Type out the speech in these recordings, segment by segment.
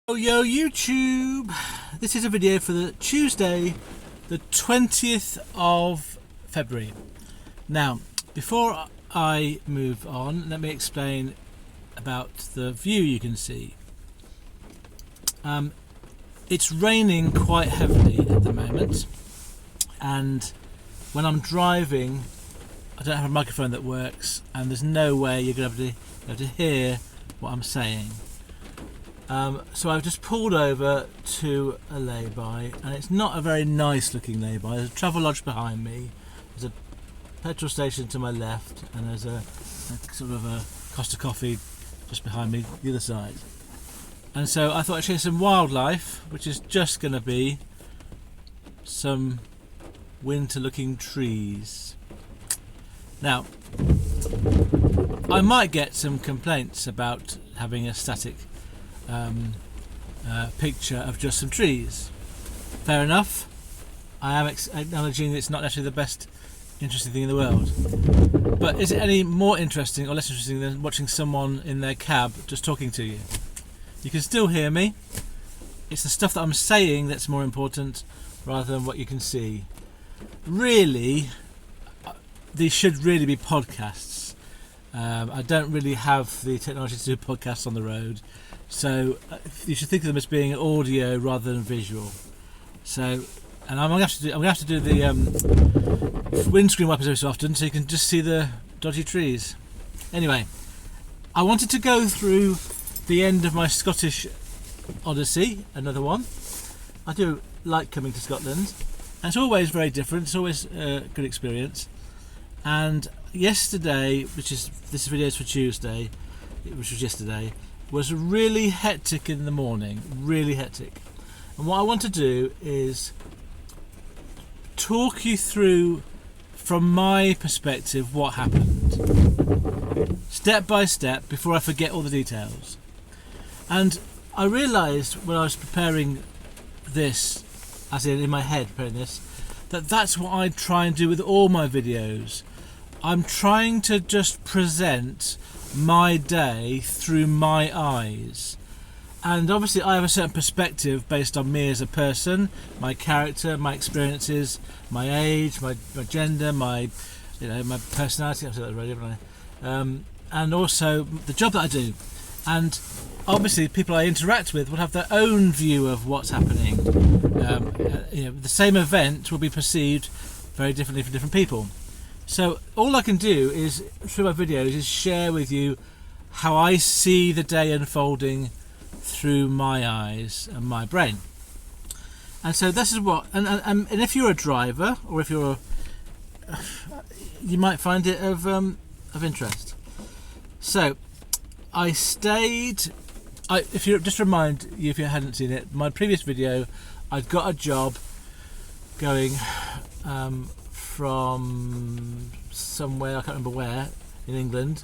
Yo YouTube! This is a video for the Tuesday, the 20th of February. Now, before I move on, let me explain about the view you can see. It's raining quite heavily at the moment, and when I'm driving, I don't have a microphone that works, and there's no way you're going to be able to hear what I'm saying. So I've just pulled over to a lay-by, and it's not a very nice looking lay-by. There's a travel lodge behind me, there's a petrol station to my left, and there's a sort of a Costa Coffee just behind me the other side. And so I thought I'd share some wildlife, which is just going to be some winter looking trees. Now, I might get some complaints about having a static picture of just some trees. Fair enough. I am acknowledging that it's not actually the best interesting thing in the world. But is it any more interesting or less interesting than watching someone in their cab just talking to you? You can still hear me. It's the stuff that I'm saying that's more important rather than what you can see. Really, these should really be podcasts. I don't really have the technology to do podcasts on the road, so you should think of them as being audio rather than visual. So, and I'm going to have to do the windscreen wipers every so often, so you can just see the dodgy trees. Anyway, I wanted to go through the end of my Scottish Odyssey, another one. I do like coming to Scotland, and it's always very different. It's always a good experience. And yesterday, this video is for Tuesday, which was yesterday, was really hectic in the morning, really hectic. And what I want to do is talk you through, from my perspective, what happened, step by step, before I forget all the details. And I realised when I was preparing this, as in my head preparing this, that that's what I try and do with all my videos. I'm trying to just present my day through my eyes, and obviously I have a certain perspective based on me as a person, my character, my experiences, my age, my gender, my personality. I've said that already, haven't I? And also the job that I do, and obviously people I interact with will have their own view of what's happening. The same event will be perceived very differently for different people. So all I can do is, through my videos, is share with you how I see the day unfolding through my eyes and my brain. And so this is what, and if you're a driver, or if you're you might find it of interest. So I stayed, if you just remind you, if you hadn't seen it, my previous video, I'd got a job going from somewhere, I can't remember where, in England.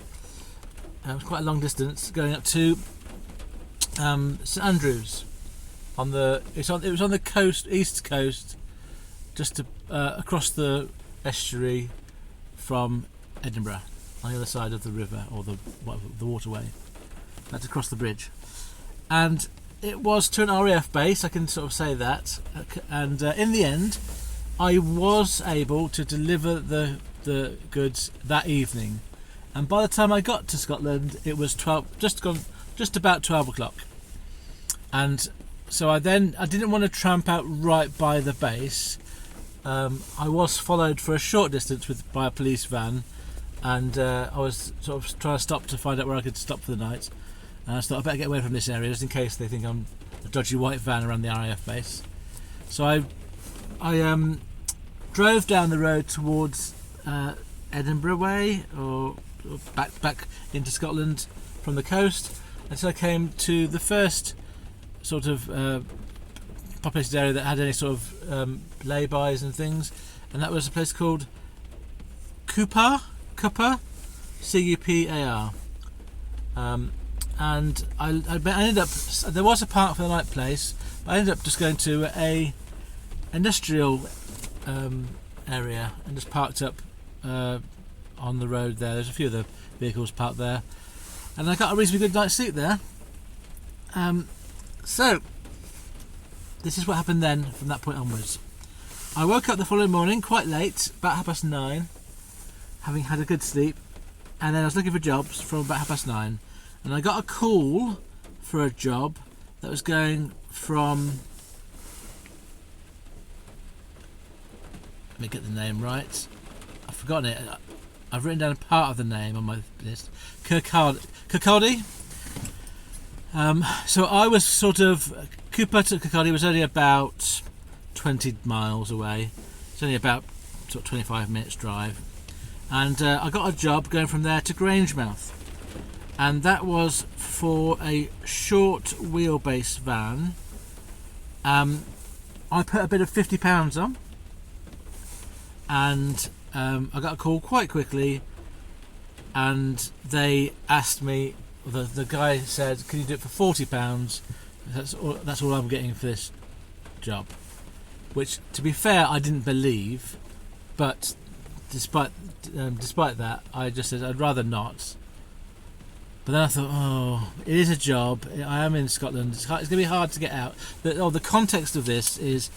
It was quite a long distance, going up to St Andrews. It was on the coast, east coast, just across the estuary from Edinburgh, on the other side of the river, or the waterway. That's across the bridge. And it was to an RAF base, I can sort of say that. And in the end, I was able to deliver the goods that evening, and by the time I got to Scotland, it was just about 12 o'clock. And so I didn't want to tramp out right by the base. I was followed for a short distance by a police van, and I was sort of trying to stop to find out where I could stop for the night. And I thought I better get away from this area just in case they think I'm a dodgy white van around the RAF base. So I drove down the road towards Edinburgh way, or back into Scotland from the coast, until I came to the first sort of populated area that had any sort of lay-bys and things, and that was a place called Cupar, C-U-P-A-R. And I ended up, there was a park for the night place, but I ended up just going to a industrial area and just parked up on the road there. There's a few other vehicles parked there, and I got a reasonably good night's sleep there. So, this is what happened then from that point onwards. I woke up the following morning quite late, about 9:30, having had a good sleep, and then I was looking for jobs from about 9:30, and I got a call for a job that was going from, let me get the name right, I've forgotten it, I've written down a part of the name on my list, Kirkcaldy. So I was sort of, Cooper to Kirkcaldy was only about 20 miles away. It's only about sort of 25 minutes drive, and I got a job going from there to Grangemouth, and that was for a short wheelbase van. I put a bid of £50 on, and I got a call quite quickly, and they asked me, the guy said, can you do it for £40? That's all I'm getting for this job, which, to be fair, I didn't believe, but despite that, I just said I'd rather not. But then I thought, oh, it is a job. I am in Scotland. It's going to be hard to get out. The context of this is,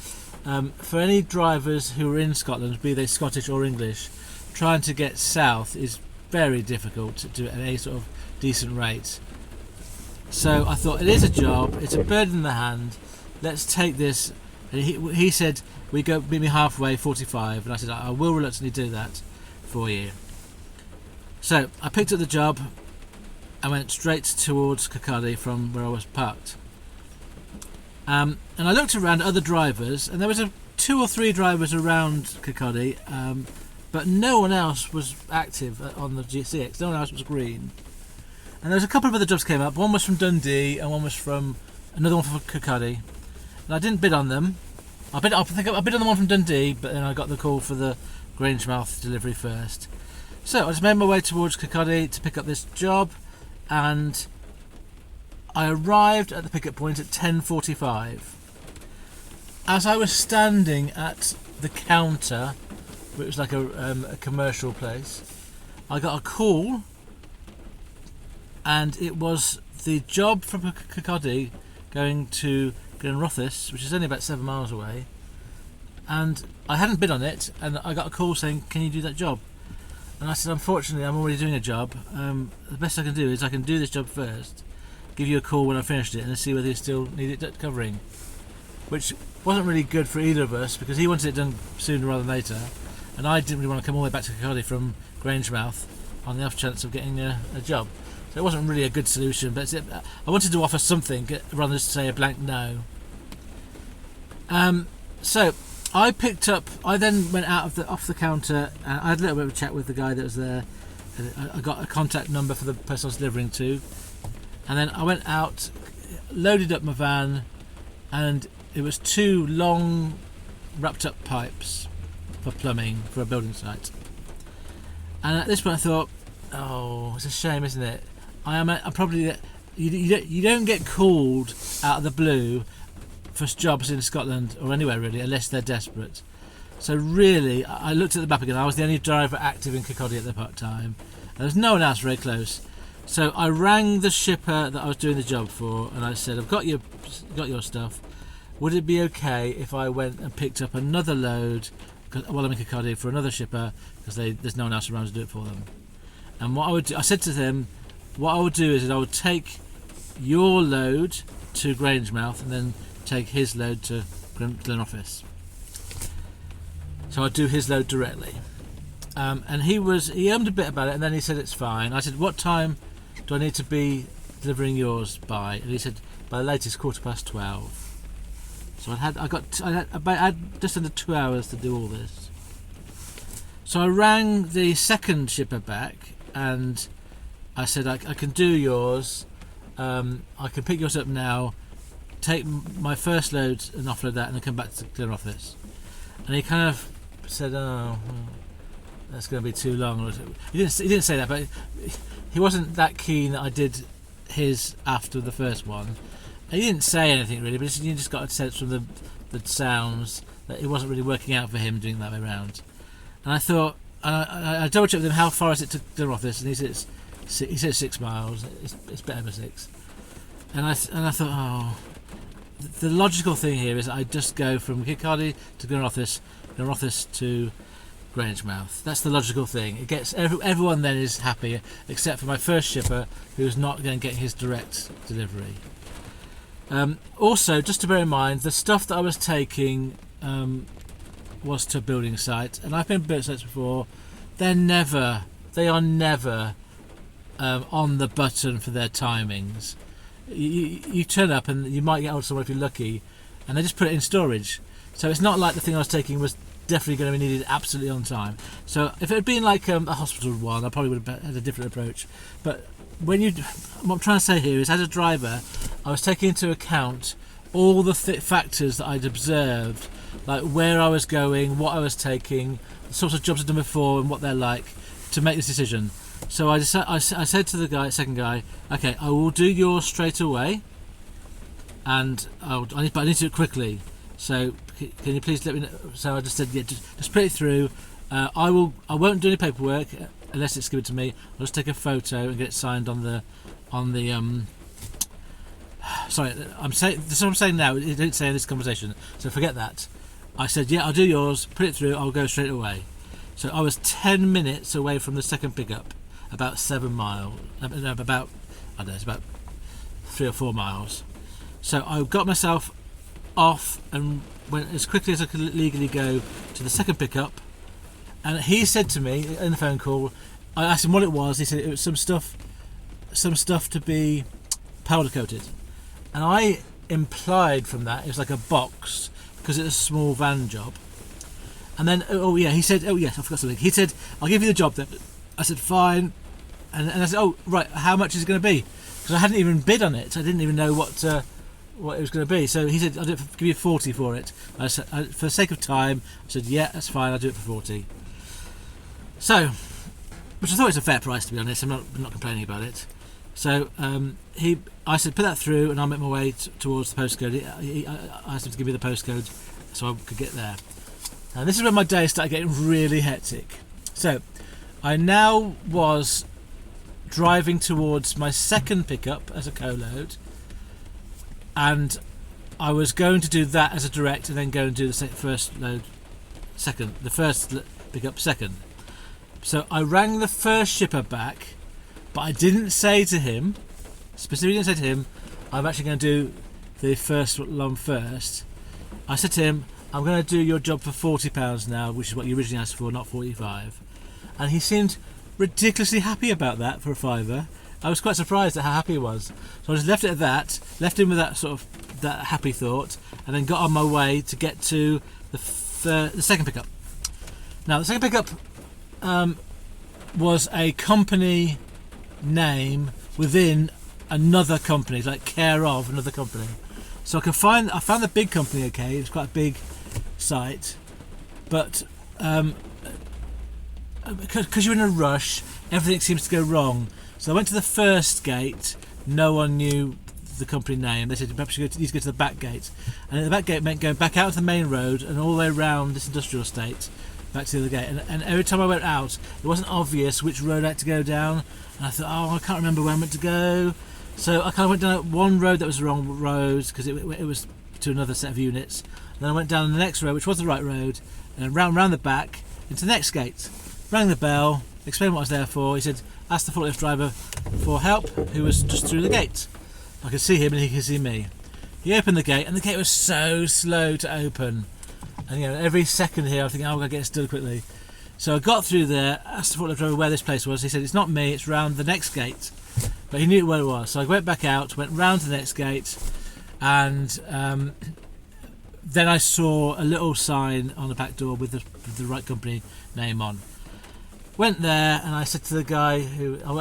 for any drivers who are in Scotland, be they Scottish or English, trying to get south is very difficult to do at any sort of decent rate. So I thought, it is a job. It's a bird in the hand. Let's take this. And he said, we go meet me halfway, 45, and I said, I will reluctantly do that for you. So I picked up the job and went straight towards Kirkcaldy from where I was parked. And I looked around at other drivers, and there was 2 or 3 drivers around Kirkcaldy, but no one else was active on the GCX. No one else was green. And there was a couple of other jobs came up. One was from Dundee, and one was from another one from Kirkcaldy. And I didn't bid on them. I bid on the one from Dundee, but then I got the call for the Grangemouth delivery first. So I just made my way towards Kirkcaldy to pick up this job, and I arrived at the pickup point at 10:45. As I was standing at the counter, which was like a commercial place, I got a call, and it was the job from Kirkcaldy going to Glenrothes, which is only about 7 miles away, and I hadn't bid on it, and I got a call saying, can you do that job? And I said, unfortunately, I'm already doing a job. The best I can do is I can do this job first, give you a call when I finished it, and see whether you still need it covering, which wasn't really good for either of us, because he wanted it done sooner rather than later, and I didn't really want to come all the way back to Kirkcaldy from Grangemouth on the off chance of getting a job. So it wasn't really a good solution, but I wanted to offer something rather than just say a blank no. So I then went out off the counter, and I had a little bit of a chat with the guy that was there. I got a contact number for the person I was delivering to, and then I went out, loaded up my van, and it was 2 long wrapped up pipes for plumbing for a building site. And at this point I thought, oh, it's a shame, isn't it? I'm probably, you don't get called out of the blue for jobs in Scotland or anywhere really, unless they're desperate. So really, I looked at the map again. I was the only driver active in Kirkcaldy at the time. There was no one else very close. So I rang the shipper that I was doing the job for, and I said, I've got your stuff. Would it be okay if I went and picked up another load while I'm in Kirkcaldy for another shipper, because there's no one else around to do it for them? And what I would do, I said to them, what I would do is I would take your load to Grangemouth and then take his load to Glenrothes. So I'd do his load directly. And he owned a bit about it, and then he said it's fine. I said, what time do I need to be delivering yours by? And he said, by the latest 12:15. So I had just under 2 hours to do all this. So I rang the second shipper back, and I said, I can do yours. I can pick yours up now, take my first load and offload that, and then come back to Glenrothes. And he kind of said, oh, that's going to be too long. He didn't say that, but he wasn't that keen that I did his after the first one. And he didn't say anything really, but you just got a sense from the sounds that it wasn't really working out for him doing that way around. And I thought, I double checked with him, how far is it to Glenrothes? And he said 6 miles. It's better than 6. And I thought, oh, the logical thing here is I just go from Kirkcaldy to Glenrothes to Grangemouth. That's the logical thing. It gets everyone then is happy, except for my first shipper, who's not going to get his direct delivery. Also, just to bear in mind, the stuff that I was taking was to a building site, and I've been to building sites before. They are never on the button for their timings. You turn up and you might get hold of someone if you're lucky, and they just put it in storage. So it's not like the thing I was taking was definitely going to be needed absolutely on time. So if it had been like a hospital one, I probably would have had a different approach. But what I'm trying to say here is, as a driver, I was taking into account all the factors that I'd observed, like where I was going, what I was taking, the sorts of jobs I'd done before, and what they're like, to make this decision. So I said to the second guy, okay, I will do yours straight away, and I need to do it quickly. So can you please let me know? So I just said, yeah, just put it through. I won't do any paperwork unless it's given to me. I'll just take a photo and get it signed on the. Sorry, this is what I'm saying now. It didn't say in this conversation, so forget that. I said, yeah, I'll do yours. Put it through. I'll go straight away. So I was 10 minutes away from the second pickup, about 7 miles. About 3 or 4 miles. So I got myself off and went as quickly as I could legally go to the second pickup, and he said to me in the phone call, I asked him what it was. He said it was some stuff to be powder coated, and I implied from that it was like a box because it's a small van job. And then he said, oh yes, I forgot something. He said, I'll give you the job then. I said fine, and I said, oh right, how much is it going to be? Because I hadn't even bid on it. I didn't even know what it was going to be. So he said, I'll give you 40 for it. I said, for the sake of time, I said, yeah, that's fine, I'll do it for 40. So, which I thought was a fair price, to be honest. I'm not complaining about it. So I said, put that through, and I'll make my way towards the postcode. I asked him to give me the postcode so I could get there. And this is when my day started getting really hectic. So I now was driving towards my second pickup as a co-load, and I was going to do that as a direct and then go and do the first pickup second. So I rang the first shipper back, but I didn't say to him, I'm actually going to do the first one first. I said to him, I'm going to do your job for £40 now, which is what you originally asked for, not 45. And he seemed ridiculously happy about that for a fiver. I was quite surprised at how happy he was. So I just left it at that, left him with that happy thought, and then got on my way to get to the second pickup. Now the second pickup was a company name within another company, like care of another company. So I found the big company. Okay, it's quite a big site, but because you're in a rush, everything seems to go wrong. So I went to the first gate. No one knew the company name. They said perhaps you need to go to the back gate, and the back gate meant going back out to the main road and all the way around this industrial estate back to the gate. And every time I went out, it wasn't obvious which road I had to go down, and I thought, I can't remember where I meant to go. So I kind of went down one road that was the wrong road because it was to another set of units. And then I went down the next road, which was the right road, and round the back into the next gate. Rang the bell, explained what I was there for. He said, ask the forklift driver for help, who was just through the gate. I could see him and he could see me. He opened the gate, and the gate was so slow to open. And every second here I'm thinking, I've got to get this done quickly. So I got through there, asked the forklift driver where this place was. He said, it's not me, it's round the next gate. But he knew where it was. So I went back out, went round to the next gate, and then I saw a little sign on the back door with the right company name on. Went there, and I said to the guy I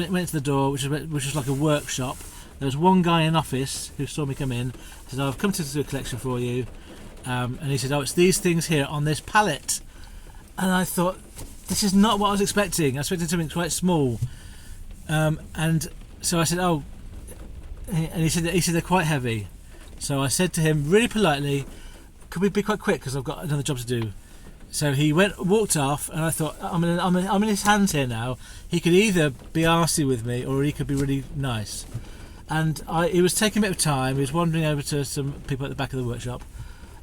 went to the door, which was like a workshop. There was one guy in office who saw me come in. He said, I've come to do a collection for you. And he said, it's these things here on this pallet. And I thought, this is not what I was expecting. I expected something quite small. And so I said, and he said they're quite heavy. So I said to him really politely, could we be quite quick because I've got another job to do. So he walked off, and I thought, I'm in his hands here now. He could either be arsey with me or he could be really nice. and he was taking a bit of time. He was wandering over to some people at the back of the workshop,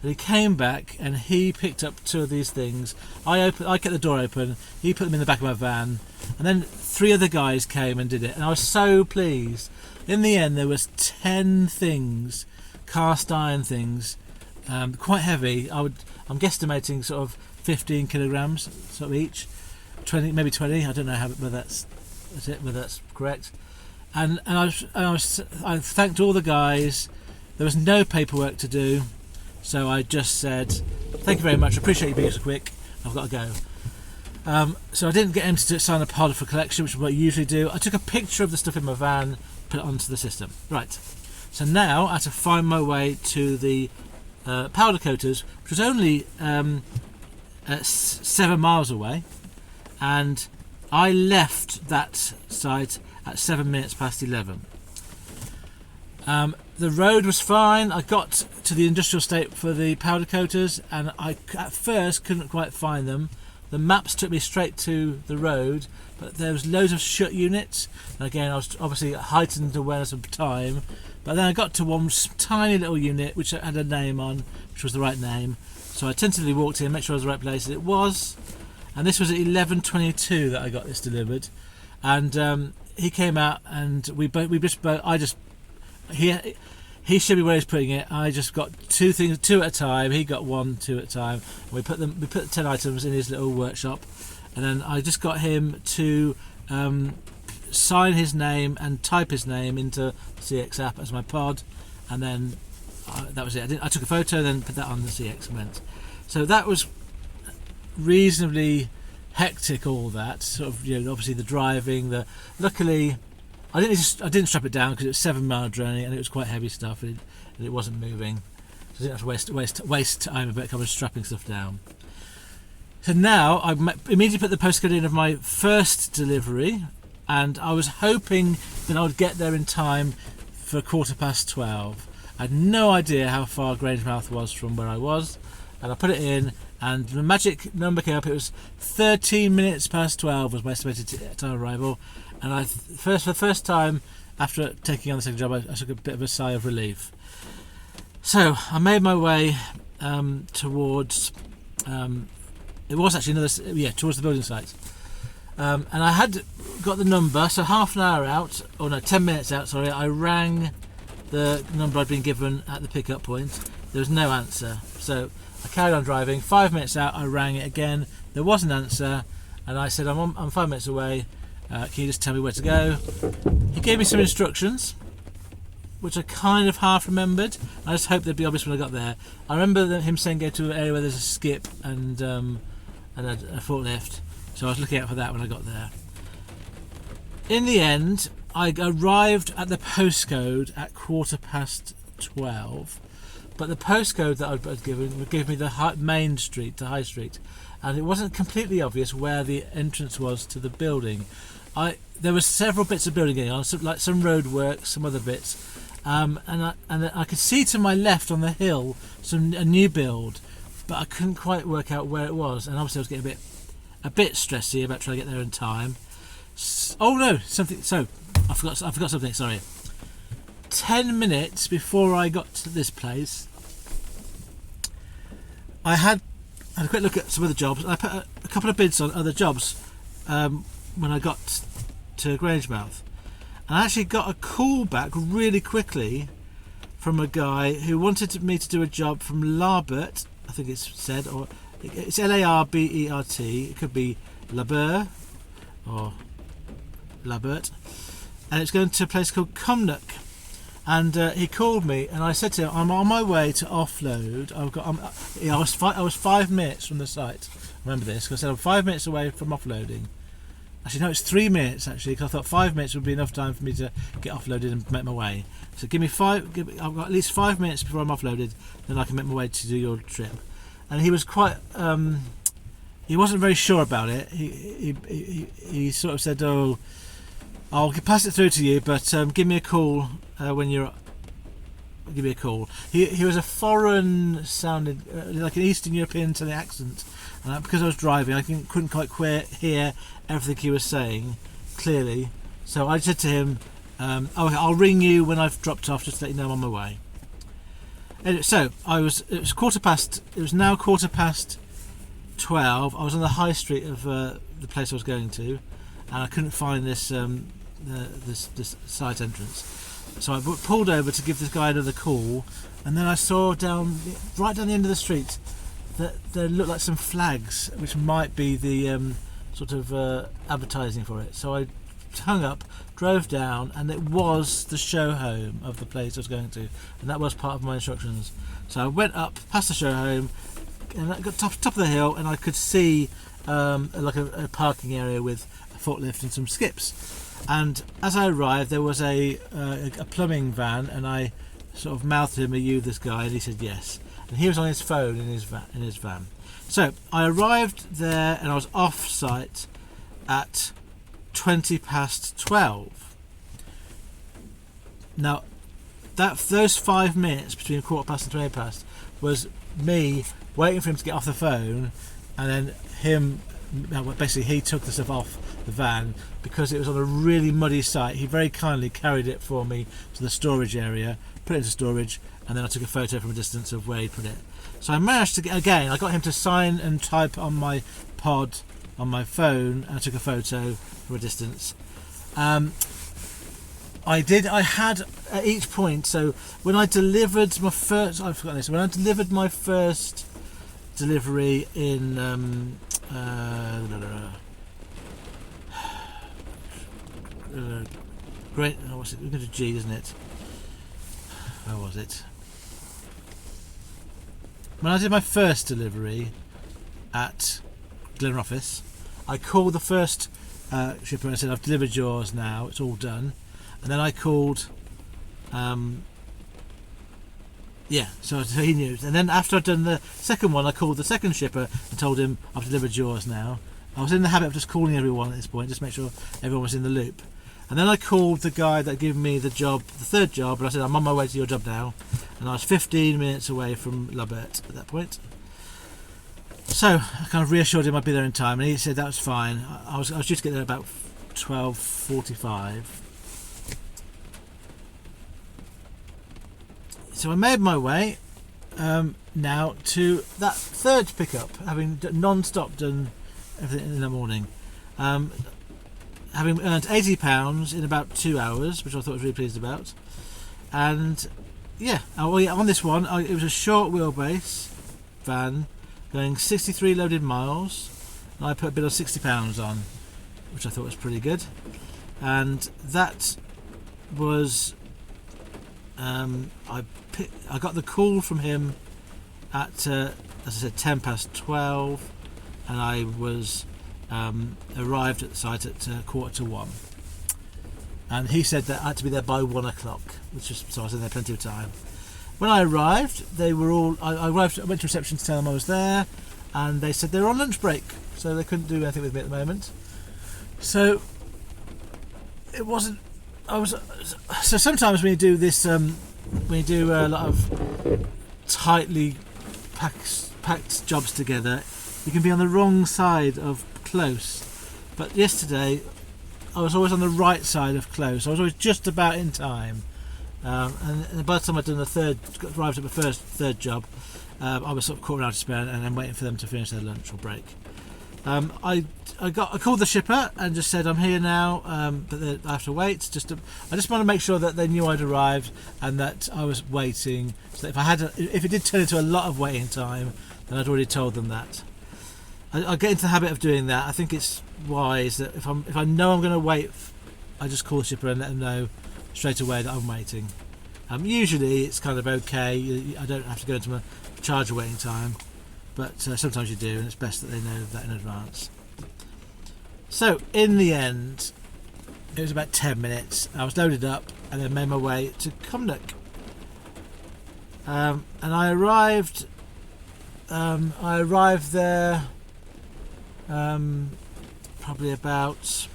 and he came back and he picked up 2 of these things. I kept the door open, he put them in the back of my van, and then 3 other guys came and did it, and I was so pleased. In the end there was 10 things, cast iron things, quite heavy. I'm guesstimating sort of 15 kilograms sort of each, 20, maybe 20. I don't know whether that's correct. And I thanked all the guys. There was no paperwork to do, so I just said, "Thank you very much. I appreciate you being so quick. I've got to go." So I didn't get him to sign a pod for collection, which is what I usually do. I took a picture of the stuff in my van, put it onto the system. Right. So now I had to find my way to the powder coaters, which was only 7 miles away, and I left that site at 7 minutes past 11. The road was fine. I got to the industrial estate for the powder coaters, and I at first couldn't quite find them. The maps took me straight to the road, but there was loads of shut units, and again I was obviously heightened awareness of time. But then I got to one tiny little unit which had a name on, which was the right name, so I tentatively walked in, make sure I was in the right place, and it was. And this was at 11:22 that I got this delivered, and he came out, and he showed me where he's putting it. I just got 2 things, 2 at a time. He got 1, 2 at a time. We put 10 items in his little workshop, and then I just got him to sign his name and type his name into the CX app as my pod, and then that was it. I took a photo, then put that on the CX and went. So that was reasonably hectic, all that sort of, obviously the driving. Luckily I didn't strap it down because it was a 7-mile journey and it was quite heavy stuff, and it wasn't moving, so I didn't have to waste time about kind of strapping stuff down. So now I immediately put the postcode in of my first delivery, and I was hoping that I would get there in time for 12:15. I had no idea how far Grangemouth was from where I was, and I put it in, and the magic number came up. It was 13 minutes past 12 was my estimated time of arrival, and for the first time after taking on the second job, I took a bit of a sigh of relief. So I made my way towards it was actually towards the building site, and I had got the number, so half an hour out, 10 minutes out, sorry, I rang the number I'd been given at the pickup point. There was no answer, so I carried on driving. 5 minutes out, I rang it again. There was an answer, and I said, I'm 5 minutes away. Can you just tell me where to go? He gave me some instructions, which I kind of half remembered. I just hoped they'd be obvious when I got there. I remember him saying go to an area where there's a skip and a forklift, so I was looking out for that when I got there. In the end, I arrived at the postcode at 12:15, but the postcode that I'd given would give me the main street, the high street, and it wasn't completely obvious where the entrance was to the building. There were several bits of building going on, some road work, some other bits, and I could see to my left on the hill a new build, but I couldn't quite work out where it was, and obviously I was getting a bit stressy about trying to get there in time. I forgot something. Sorry. 10 minutes before I got to this place, I had a quick look at some other jobs. I put a couple of bids on other jobs when I got to Grangemouth, and I actually got a call back really quickly from a guy who wanted me to do a job from Larbert, I think it's said, or it's Larbert. It could be Labert or Labert, and it's going to a place called Cumnock. And he called me, and I said to him, "I'm on my way to offload. I was 5 minutes from the site. Remember this? Because I said I'm 5 minutes away from offloading. Actually, no, it's 3 minutes actually, because I thought 5 minutes would be enough time for me to get offloaded and make my way. So I've got at least 5 minutes before I'm offloaded, then I can make my way to do your trip." And he was quite. He wasn't very sure about it. He sort of said, "Oh, I'll pass it through to you, but give me a call when you're." Give me a call. He was a foreign sounding, like an Eastern European to the accent, and because I was driving, I couldn't quite hear everything he was saying clearly. So I said to him, I'll ring you when I've dropped off, just to let you know I'm on my way. Anyway, so it was now 12:15. I was on the high street of the place I was going to, and I couldn't find this this side entrance. So I pulled over to give this guy another call, and then I saw right down the end of the street that there looked like some flags, which might be the sort of advertising for it. So I hung up, drove down, and it was the show home of the place I was going to, and that was part of my instructions. So I went up past the show home, and I got top of the hill, and I could see like a parking area with a forklift and some skips. And as I arrived, there was a plumbing van, and I sort of mouthed to him, "Are you this guy?" And he said yes. And he was on his phone in his van. So I arrived there, and I was off site at 12:20. Now, those 5 minutes between 15:15 and 20:20 was me waiting for him to get off the phone, and then him. Basically, he took the stuff off the van because it was on a really muddy site. He very kindly carried it for me to the storage area, put it into storage, and then I took a photo from a distance of where he put it. So I managed to I got him to sign and type on my pod on my phone, and I took a photo from a distance. I had at each point. So when I delivered my first, I've forgotten this. When I delivered my first delivery in great. What's it? We're going to G, isn't it? Where was it? When I did my first delivery at Glen Office, I called the first shipper and I said, "I've delivered yours now. It's all done." And then I called. So he knew. And then after I'd done the second one, I called the second shipper and told him, "I've delivered yours now." I was in the habit of just calling everyone at this point, just to make sure everyone was in the loop. And then I called the guy that gave me the job, the third job, and I said, "I'm on my way to your job now." And I was 15 minutes away from Lubbock at that point. So I kind of reassured him I'd be there in time, and he said that was fine. I was due to get there about 12:45. So I made my way now to that third pickup, having non-stop done everything in the morning. Having earned £80 in about 2 hours, which I thought I was really pleased about. And on this one, it was a short wheelbase van going 63 loaded miles, and I put a bid of £60 on, which I thought was pretty good. And that was I got the call from him at as I said 12:10, and I was arrived at the site at 1:45, and he said that I had to be there by 1 o'clock, so I was in there plenty of time. When I arrived, they were all. I went to reception to tell them I was there, and they said they were on lunch break, so they couldn't do anything with me at the moment. So it wasn't. So sometimes when you do this, when you do a lot of tightly packed jobs together, you can be on the wrong side of close. But yesterday, I was always on the right side of close. I was always just about in time. And by the time I'd done arrived at my third job, I was sort of caught around to spare, and then waiting for them to finish their lunch or break. I called the shipper and just said I'm here now, but I have to wait. I just want to make sure that they knew I'd arrived and that I was waiting. So that if it did turn into a lot of waiting time, then I'd already told them that. I get into the habit of doing that. I think it's wise that if I know I'm going to wait, I just call the shipper and let them know straight away that I'm waiting. Usually it's kind of okay. I don't have to go into my charge of waiting time. But sometimes you do, and it's best that they know that in advance. So, in the end, it was about 10 minutes. I was loaded up and then made my way to Cumnock. And I arrived there probably about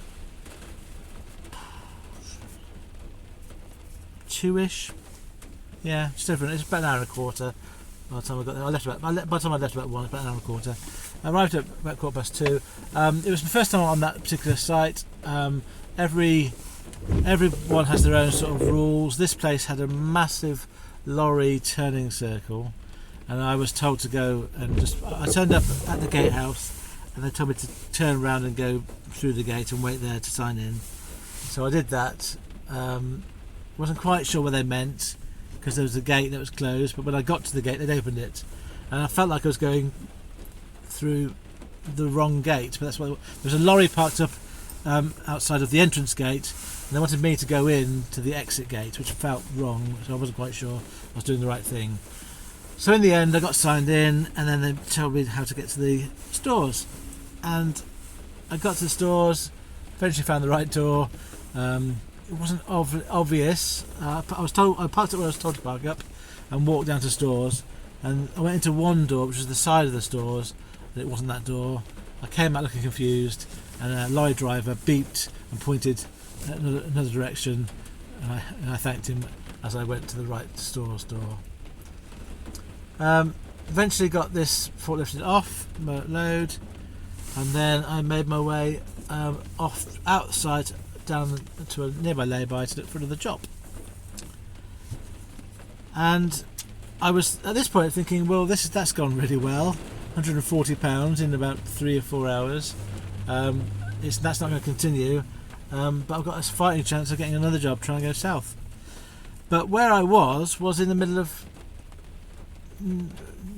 2ish. Yeah, just over. It's about an hour and a quarter. By the time I got there, by the time I left about 1, it's about an hour and a quarter. I arrived at about 2:15. It was the first time on that particular site. Every everyone has their own sort of rules. This place had a massive lorry turning circle, and I was told to go and I turned up at the gatehouse, and they told me to turn around and go through the gate and wait there to sign in. So I did that. Wasn't quite sure what they meant, because there was a gate that was closed, but when I got to the gate they'd opened it, and I felt like I was going through the wrong gate, but that's why there was a lorry parked up outside of the entrance gate, and they wanted me to go in to the exit gate, which felt wrong, so I wasn't quite sure I was doing the right thing. So in the end I got signed in, and then they told me how to get to the stores, and I got to the stores, eventually found the right door. It wasn't obvious. I parked it where I was told to park up, and walked down to stores, and I went into one door which was the side of the stores, and it wasn't that door. I came out looking confused, and a lorry driver beeped and pointed another direction, and I thanked him as I went to the right store's door. Eventually got this forklifted off, load, and then I made my way off outside down to a nearby lay-by to look for another job. And I was at this point thinking, well, that's gone really well. £140 in about 3 or 4 hours. That's not going to continue, but I've got a fighting chance of getting another job trying to go south. But where I was in the middle of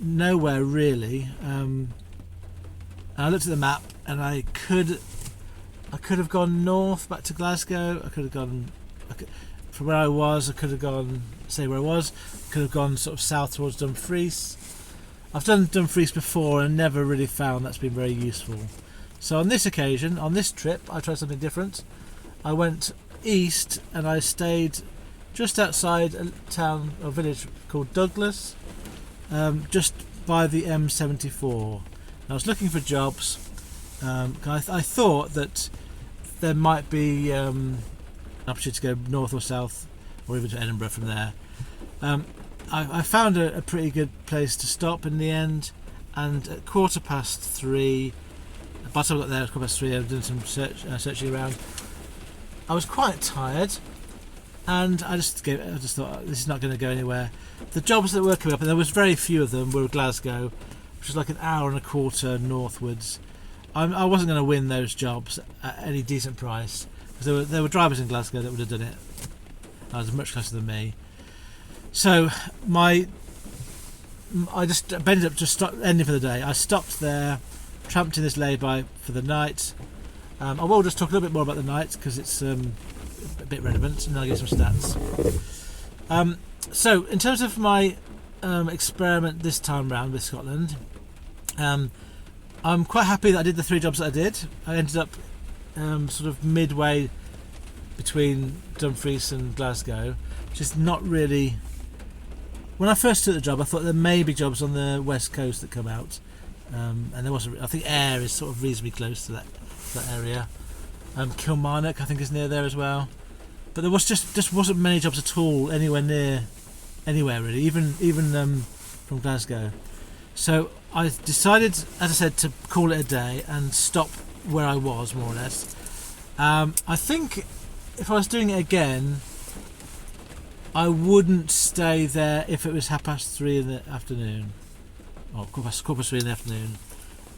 nowhere really. And I looked at the map, and I could have gone north back to Glasgow. From where I was, I could have gone, say where I was, could have gone sort of south towards Dumfries. I've done Dumfries before and never really found that's been very useful. So on this occasion, on this trip, I tried something different. I went east, and I stayed just outside a town or village called Douglas, just by the M74. I was looking for jobs. I thought that there might be an opportunity to go north or south, or even to Edinburgh from there. I found a pretty good place to stop in the end, and at 3:15, by the time I got there, at 3:15, I was doing some searching around. I was quite tired, and I just thought, this is not going to go anywhere. The jobs that were coming up, and there was very few of them, were Glasgow, which was like an hour and a quarter northwards. I wasn't going to win those jobs at any decent price, because there were drivers in Glasgow that would have done it. I was much closer than me. So I just ended up just ending for the day. I stopped there, tramped in this lay-by for the night. I will just talk a little bit more about the night, because it's a bit relevant, and I'll give some stats. So in terms of my experiment this time round with Scotland, I'm quite happy that I did the 3 jobs that I did. I ended up sort of midway between Dumfries and Glasgow, which is not really... When I first took the job, I thought there may be jobs on the west coast that come out, and there wasn't. I think Ayr is sort of reasonably close to that area. Kilmarnock, I think, is near there as well. But there was just wasn't many jobs at all anywhere really, even from Glasgow. So I decided, as I said, to call it a day and stop where I was, more or less. I think if I was doing it again, I wouldn't stay there if it was 3:30 in the afternoon, or 3:15 in the afternoon.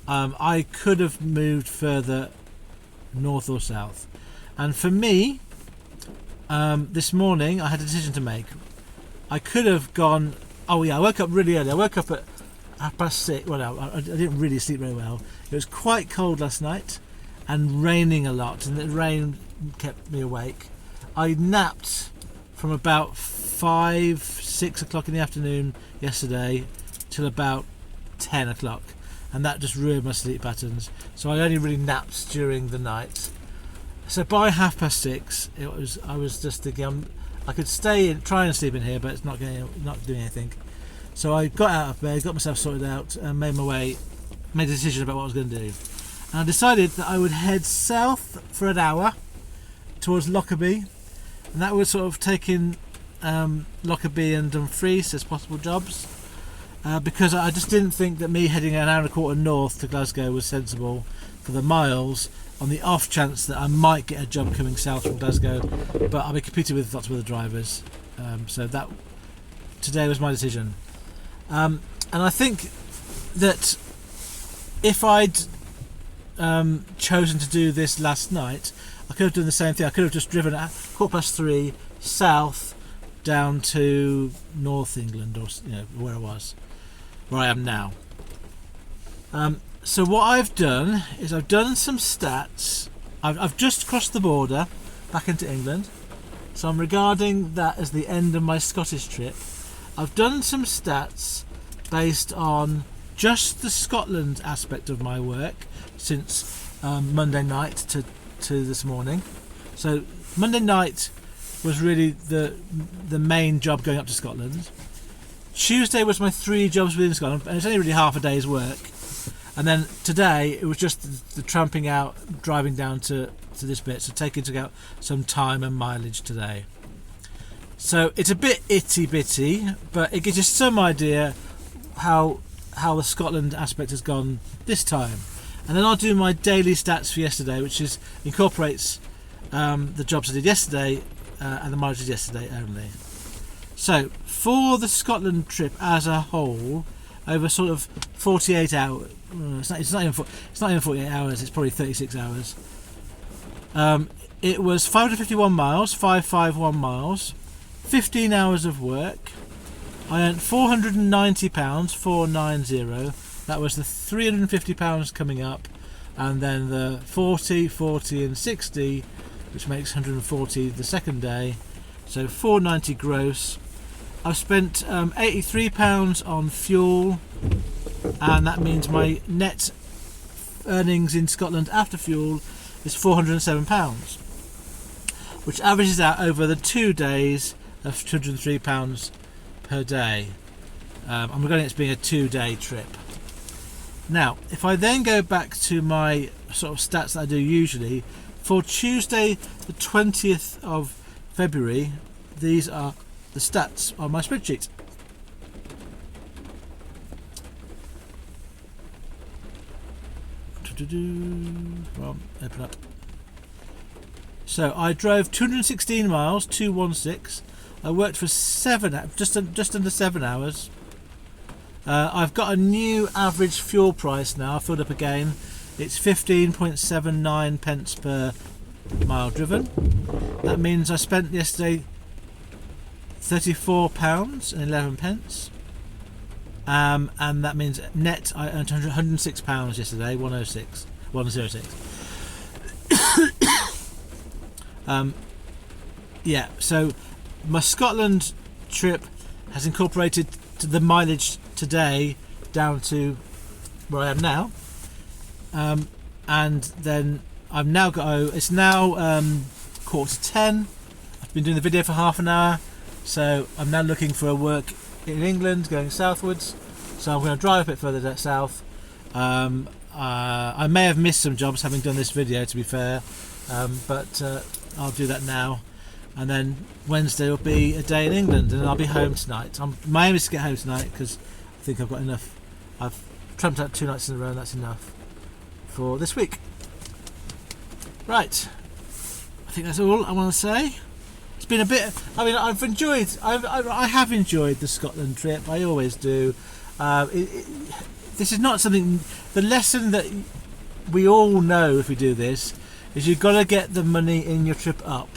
I could have moved further north or south, and for me, this morning I had a decision to make. I could have gone. Oh yeah, I woke up really early. I woke up at 6:30. Well, no, I didn't really sleep very well. It was quite cold last night and raining a lot, and the rain kept me awake. I napped from about 5-6 o'clock in the afternoon yesterday till about 10 o'clock, and that just ruined my sleep patterns. So I only really napped during the night. So by 6:30, I was just thinking I could try and sleep in here, but it's not doing anything. So I got out of bed, got myself sorted out, and made a decision about what I was going to do. And I decided that I would head south for an hour towards Lockerbie, and that would sort of take in Lockerbie and Dumfries as possible jobs. because I just didn't think that me heading an hour and a quarter north to Glasgow was sensible for the miles, on the off chance that I might get a job coming south from Glasgow, but I'll be competing with lots of other drivers. So that today was my decision. And I think that if I'd chosen to do this last night, I could have done the same thing. I could have just driven at 3:15 south down to North England, or where I am now. So what I've done is I've done some stats. I've just crossed the border back into England, so I'm regarding that as the end of my Scottish trip. I've done some stats based on just the Scotland aspect of my work since Monday night to this morning. So Monday night was really the main job going up to Scotland. Tuesday was my 3 jobs within Scotland, and it's only really half a day's work. And then today it was just the tramping out, driving down to this bit, so taking into account some time and mileage today. So it's a bit itty bitty, but it gives you some idea how the Scotland aspect has gone this time. And then I'll do my daily stats for yesterday, which incorporates the jobs I did yesterday and the mileage yesterday only. So for the Scotland trip as a whole, over sort of 48 hours, it's not even 48 hours, it's probably 36 hours. It was 551 miles, 551 miles, 15 hours of work. I earned £490, 490. That was the £350 coming up, and then the 40, 40 and 60, which makes 140 the second day. So 490 gross. I've spent £83 on fuel, and that means my net earnings in Scotland after fuel is £407, which averages out over the 2 days of £203 per day. I'm regarding it as being a 2-day trip. Now, if I then go back to my sort of stats that I do usually, for Tuesday the 20th of February, these are the stats on my spreadsheet. Well, open up. So I drove 216 miles, 216. I worked for just under 7 hours. I've got a new average fuel price now. I filled up again. It's 15.79 pence per mile driven. That means I spent yesterday £34.11, and that means net I earned £106 yesterday, 106. Yeah, so my Scotland trip has incorporated to the mileage today down to where I am now, and then I've now got it's now 9:45. I've been doing the video for half an hour, so I'm now looking for a work in England going southwards, so I'm going to drive a bit further south. I may have missed some jobs having done this video, to be fair, but I'll do that now, and then Wednesday will be a day in England, and I'll be home tonight. My aim is to get home tonight because I think I've got enough. I've tramped out 2 nights in a row, and that's enough for this week. Right, I think that's all I want to say. It's been a bit. I mean, I have enjoyed the Scotland trip. I always do. This is not something. The lesson that we all know if we do this is you've got to get the money in your trip up,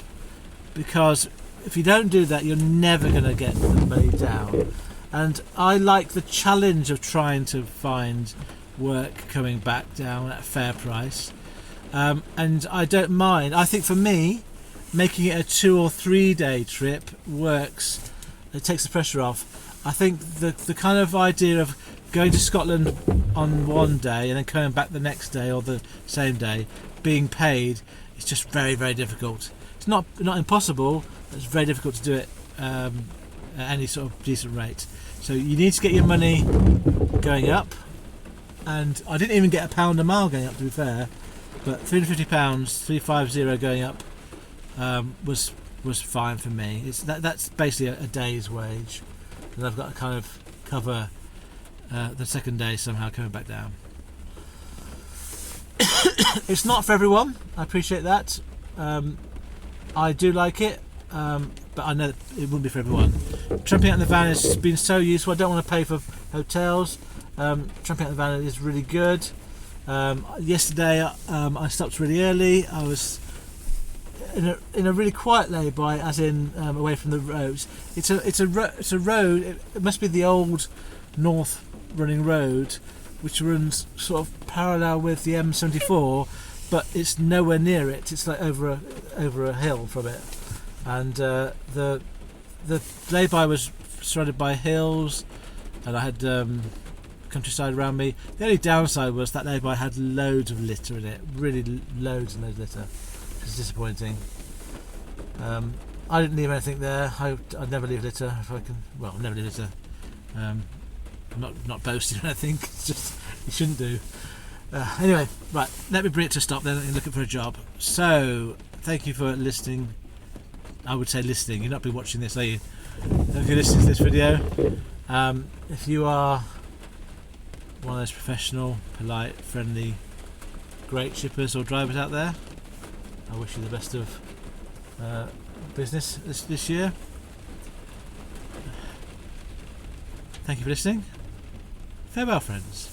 because if you don't do that, you're never going to get the money down. And I like the challenge of trying to find work coming back down at a fair price. And I don't mind. I think for me, making it a 2 or 3 day trip works. It takes the pressure off. I think the kind of idea of going to Scotland on one day and then coming back the next day or the same day, being paid, is just very, very difficult. It's not impossible, but it's very difficult to do it at any sort of decent rate. So you need to get your money going up, and I didn't even get £1 a mile going up, to be fair, but £350, 350 going up was fine for me. That's basically a day's wage, and I've got to kind of cover the second day somehow coming back down. It's not for everyone, I appreciate that. I do like it, but I know that it wouldn't be for everyone. Tramping out in the van has been so useful. I don't want to pay for hotels. Tramping out in the van is really good. Yesterday I stopped really early. I was in a really quiet lay-by, as in away from the roads. It's a road. It must be the old north running road, which runs sort of parallel with the M74, but it's nowhere near it. It's like over a hill from it, and the lay-by was surrounded by hills, and I had countryside around me. The only downside was that lay-by had loads of litter in it, really loads and loads of litter. It's disappointing. I didn't leave anything there. I'd never leave litter if I can. Well, never leave litter. I'm not boasting or anything. It's just you shouldn't do. Anyway, right. Let me bring it to a stop then and looking for a job. So, thank you for listening. I would say listening. You've not been watching this, are you? If you're listening to this video, if you are one of those professional, polite, friendly, great shippers or drivers out there, I wish you the best of business this year. Thank you for listening. Farewell, friends.